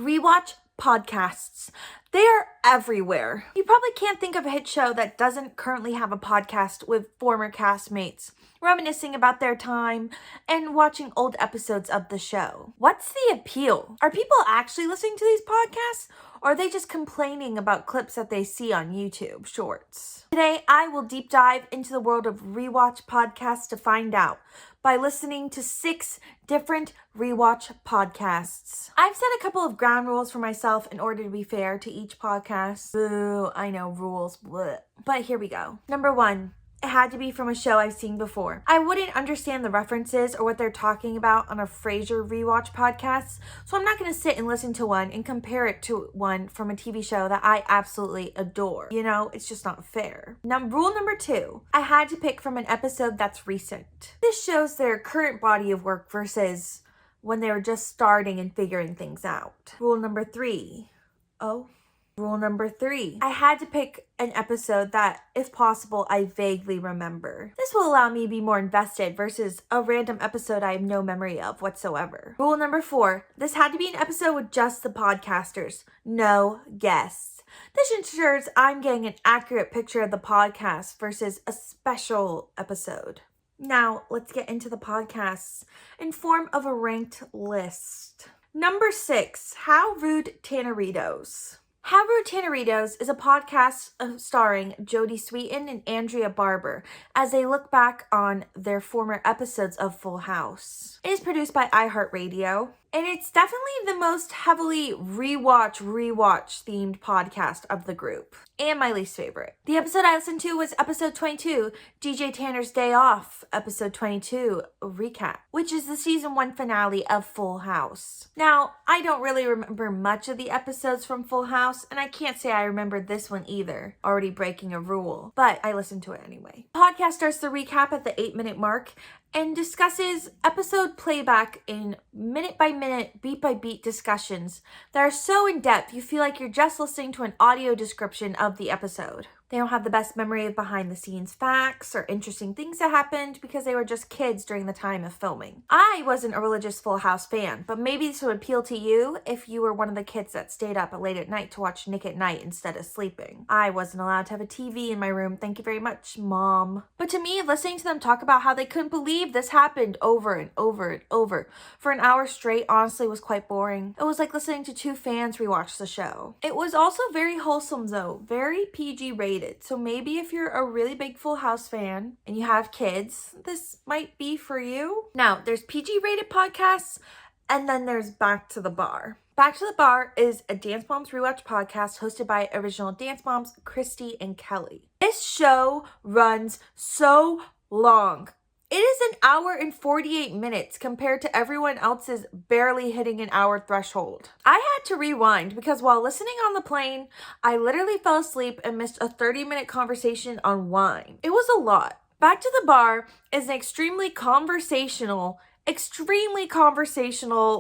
Rewatch Podcasts. They are everywhere. You probably can't think of a hit show that doesn't currently have a podcast with former castmates reminiscing about their time and watching old episodes of the show. What's the appeal? Are people actually listening to these podcasts, or are they just complaining about clips that they see on YouTube Shorts? Today, I will deep dive into the world of Rewatch Podcasts to find out by listening to 6 different Rewatch podcasts. I've set a couple of ground rules for myself in order to be fair to each podcast. Boo, I know, rules, bleh. But here we go. Number 1. It had to be from a show I've seen before. I wouldn't understand the references or what they're talking about on a Frasier Rewatch podcast, so I'm not going to sit and listen to one and compare it to one from a TV show that I absolutely adore. You know, it's just not fair. Rule number 2, I had to pick from an episode that's recent. This shows their current body of work versus when they were just starting and figuring things out. Rule number 3, I had to pick an episode that, if possible, I vaguely remember. This will allow me to be more invested versus a random episode I have no memory of whatsoever. Rule number 4, this had to be an episode with just the podcasters, no guests. This ensures I'm getting an accurate picture of the podcast versus a special episode. Now, let's get into the podcasts in form of a ranked list. Number 6, How Rude Tanneritos. How Rude Tanneritos is a podcast starring Jodie Sweetin and Andrea Barber as they look back on their former episodes of Full House. It is produced by iHeartRadio, and it's definitely the most heavily rewatch themed podcast of the group, and my least favorite. The episode I listened to was episode 22, DJ Tanner's Day Off, episode 22, Recap, which is the season 1 finale of Full House. Now, I don't really remember much of the episodes from Full House, and I can't say I remembered this one either, already breaking a rule, but I listened to it anyway. The podcast starts the recap at the 8-minute mark and discusses episode playback in minute-by-minute, beat-by-beat discussions that are so in-depth you feel like you're just listening to an audio description of the episode. They don't have the best memory of behind-the-scenes facts or interesting things that happened because they were just kids during the time of filming. I wasn't a religious Full House fan, but maybe this would appeal to you if you were one of the kids that stayed up late at night to watch Nick at Night instead of sleeping. I wasn't allowed to have a TV in my room, thank you very much, Mom. But to me, listening to them talk about how they couldn't believe this happened over and over and over for an hour straight honestly was quite boring. It was like listening to 2 fans rewatch the show. It was also very wholesome though, very PG rated. So maybe if you're a really big Full House fan and you have kids, this might be for you. Now, there's PG rated podcasts, and then there's Back to the Bar. Back to the Bar is a Dance Moms Rewatch podcast hosted by original Dance Moms Christy and Kelly. This show runs so long. It is an hour and 48 minutes compared to everyone else's barely hitting an hour threshold. I had to rewind because while listening on the plane, I literally fell asleep and missed a 30-minute conversation on wine. It was a lot. Back to the Bar is an extremely conversational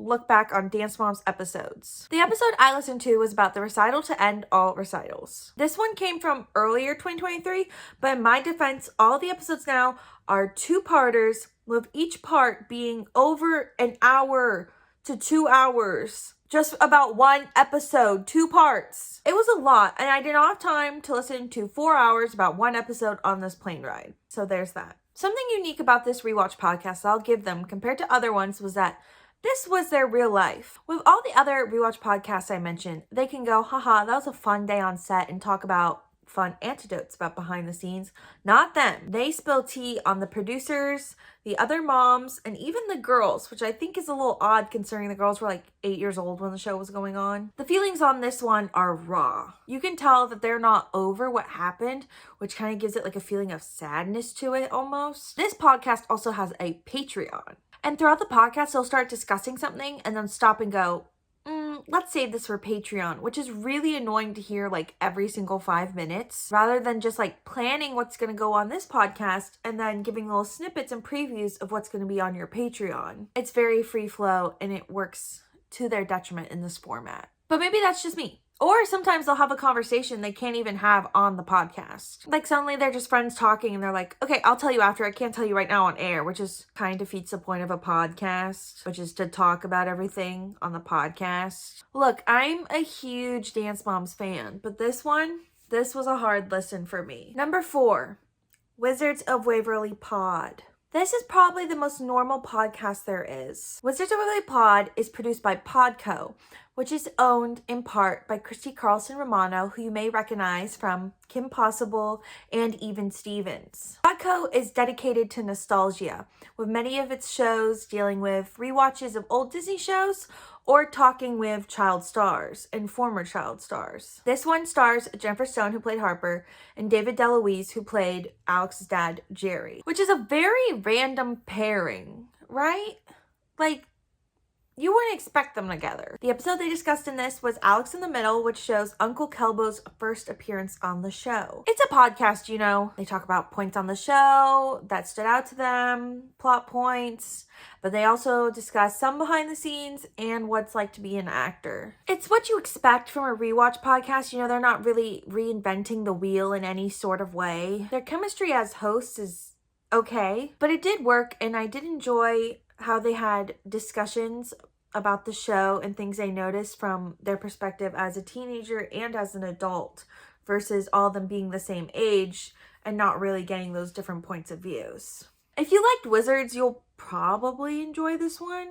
look back on Dance Moms episodes. The episode I listened to was about the recital to end all recitals. This one came from earlier 2023, but in my defense, all the episodes now are 2-parters, with each part being over an hour to 2 hours. Just about one episode, 2 parts. It was a lot, and I did not have time to listen to 4 hours about one episode on this plane ride. So there's that. Something unique about this Rewatch podcast I'll give them compared to other ones was that this was their real life. With all the other Rewatch podcasts I mentioned, they can go, haha, that was a fun day on set, and talk about fun anecdotes about behind the scenes. Not them. They spill tea on the producers, the other moms, and even the girls, which I think is a little odd considering the girls were like 8 years old when the show was going on. The feelings on this one are raw. You can tell that they're not over what happened, which kind of gives it like a feeling of sadness to it almost. This podcast also has a Patreon. And throughout the podcast, they'll start discussing something and then stop and go, let's save this for Patreon, which is really annoying to hear like every single 5 minutes, rather than just like planning what's going to go on this podcast and then giving little snippets and previews of what's going to be on your Patreon. It's very free flow and it works to their detriment in this format. But maybe that's just me. Or sometimes they'll have a conversation they can't even have on the podcast. Like suddenly they're just friends talking and they're like, okay, I'll tell you after. I can't tell you right now on air, which is kind of defeats the point of a podcast, which is to talk about everything on the podcast. Look, I'm a huge Dance Moms fan, but this was a hard listen for me. Number 4, Wizards of Waverly Pod. This is probably the most normal podcast there is. Wizards of Waverly Pod is produced by Podco, which is owned in part by Christy Carlson Romano, who you may recognize from Kim Possible and Even Stevens. Podco is dedicated to nostalgia, with many of its shows dealing with rewatches of old Disney shows or talking with child stars and former child stars. This one stars Jennifer Stone, who played Harper, and David DeLuise, who played Alex's dad, Jerry, which is a very random pairing, right? Like, you wouldn't expect them together. The episode they discussed in this was Alex in the Middle, which shows Uncle Kelbo's first appearance on the show. It's a podcast, you know. They talk about points on the show that stood out to them, plot points, but they also discuss some behind the scenes and what it's like to be an actor. It's what you expect from a rewatch podcast. You know, they're not really reinventing the wheel in any sort of way. Their chemistry as hosts is okay, but it did work, and I did enjoy how they had discussions about the show and things they noticed from their perspective as a teenager and as an adult versus all of them being the same age and not really getting those different points of views. If you liked Wizards, you'll probably enjoy this one.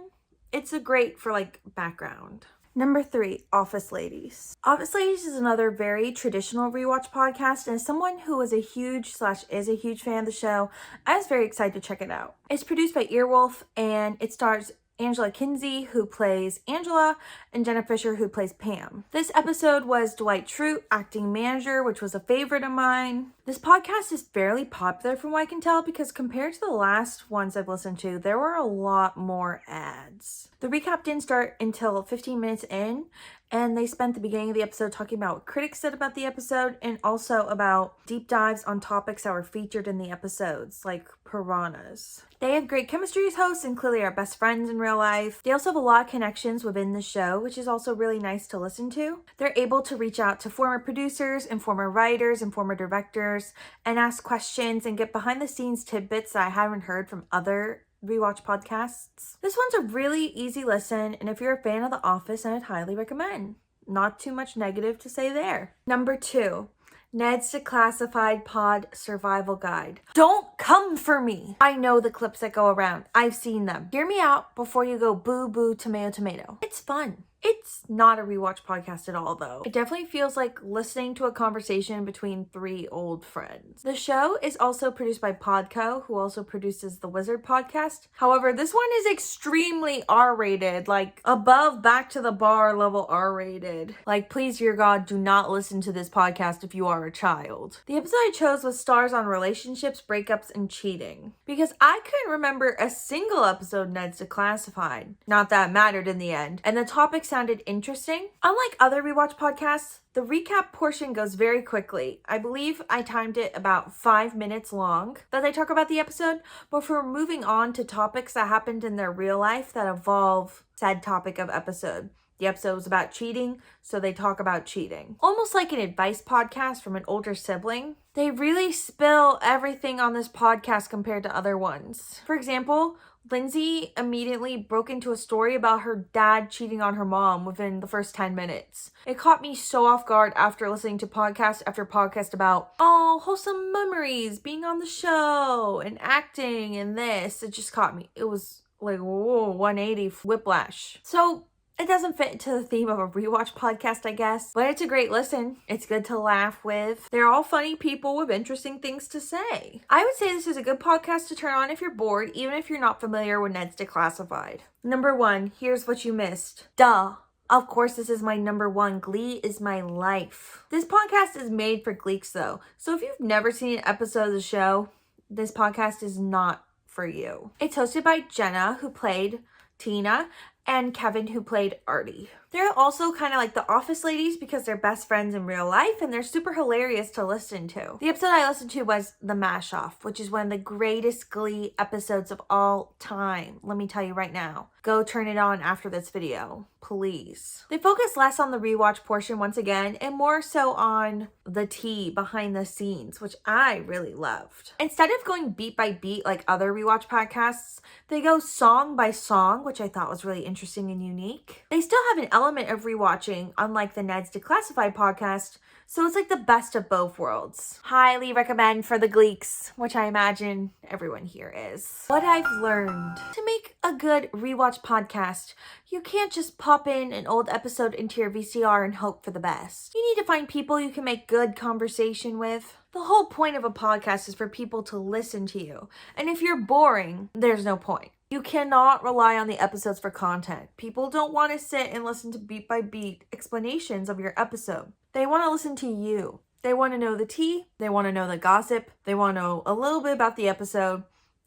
It's a great for like background. Number 3, Office Ladies. Office Ladies is another very traditional rewatch podcast, and as someone who is a huge fan of the show, I was very excited to check it out. It's produced by Earwolf, and it stars Angela Kinsey, who plays Angela, and Jenna Fisher, who plays Pam. This episode was Dwight Schrute, acting manager, which was a favorite of mine. This podcast is fairly popular from what I can tell, because compared to the last ones I've listened to, there were a lot more ads. The recap didn't start until 15 minutes in, and they spent the beginning of the episode talking about what critics said about the episode and also about deep dives on topics that were featured in the episodes, like piranhas. They have great chemistry as hosts and clearly are best friends in real life. They also have a lot of connections within the show, which is also really nice to listen to. They're able to reach out to former producers and former writers and former directors and ask questions and get behind the scenes tidbits that I haven't heard from other rewatch podcasts. This one's a really easy listen, and if you're a fan of The Office, I'd highly recommend. Not too much negative to say there. Number 2, Ned's Declassified Pod Survival Guide. Don't come for me. I know the clips that go around. I've seen them. Hear me out before you go boo boo tomato tomato. It's fun. It's not a rewatch podcast at all, though. It definitely feels like listening to a conversation between 3 old friends. The show is also produced by Podco, who also produces the Wizard podcast. However, this one is extremely R-rated, like above Back to the Bar level R-rated. Like, please, dear God, do not listen to this podcast if you are a child. The episode I chose was stars on relationships, breakups, and cheating, because I couldn't remember a single episode Ned's Declassified. Not that it mattered in the end. And the topic sounded interesting. Unlike other rewatch podcasts, the recap portion goes very quickly. I believe I timed it about 5 minutes long that they talk about the episode, before moving on to topics that happened in their real life that evolve said topic of episode. The episode was about cheating, so they talk about cheating. Almost like an advice podcast from an older sibling. They really spill everything on this podcast compared to other ones. For example, Lindsay immediately broke into a story about her dad cheating on her mom within the first 10 minutes. It caught me so off guard after listening to podcast after podcast about, wholesome memories, being on the show, and acting, and this. It just caught me. It was like, whoa, 180 whiplash. So it doesn't fit into the theme of a rewatch podcast, I guess, but it's a great listen. It's good to laugh with. They're all funny people with interesting things to say. I would say this is a good podcast to turn on if you're bored, even if you're not familiar with Ned's Declassified. Number 1, here's what you missed. Duh. Of course, this is my number 1. Glee is my life. This podcast is made for Gleeks, though. So if you've never seen an episode of the show, this podcast is not for you. It's hosted by Jenna, who played Tina, and Kevin, who played Artie. They're also kind of like the Office ladies because they're best friends in real life and they're super hilarious to listen to. The episode I listened to was The Mash Off, which is one of the greatest Glee episodes of all time. Let me tell you right now. Go turn it on after this video, please. They focus less on the rewatch portion once again and more so on the tea behind the scenes, which I really loved. Instead of going beat by beat like other rewatch podcasts, they go song by song, which I thought was really interesting and unique. They still have an element of rewatching, unlike the Ned's Declassified podcast, so it's like the best of both worlds. Highly recommend for the Gleeks, which I imagine everyone here is. What I've learned. To make a good rewatch podcast, you can't just pop in an old episode into your VCR and hope for the best. You need to find people you can make good conversation with. The whole point of a podcast is for people to listen to you. And if you're boring, there's no point. You cannot rely on the episodes for content. People don't want to sit and listen to beat by beat explanations of your episode. They want to listen to you. They want to know the tea. They want to know the gossip. They want to know a little bit about the episode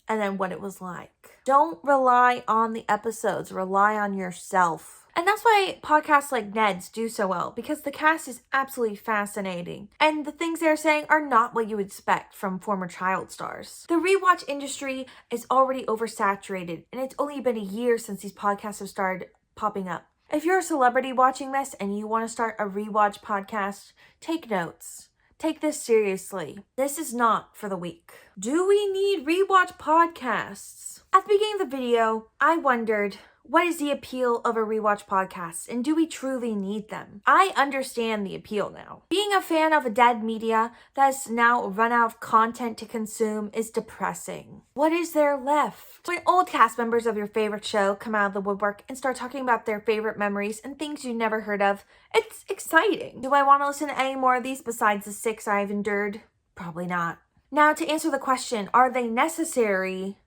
and then what it was like. Don't rely on the episodes. Rely on yourself. And that's why podcasts like Ned's do so well, because the cast is absolutely fascinating. And the things they're saying are not what you would expect from former child stars. The rewatch industry is already oversaturated, and it's only been a year since these podcasts have started popping up. If you're a celebrity watching this and you want to start a rewatch podcast, take notes. Take this seriously. This is not for the weak. Do we need rewatch podcasts? At the beginning of the video, I wondered, what is the appeal of a rewatch podcast, and do we truly need them? I understand the appeal now. Being a fan of a dead media that has now run out of content to consume is depressing. What is there left? When old cast members of your favorite show come out of the woodwork and start talking about their favorite memories and things you never heard of, it's exciting. Do I want to listen to any more of these besides the 6 I've endured? Probably not. Now, to answer the question, are they necessary?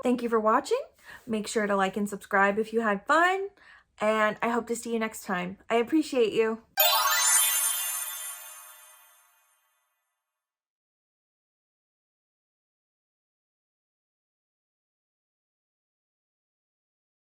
Thank you for watching. Make sure to like and subscribe if you had fun, and I hope to see you next time. I appreciate you.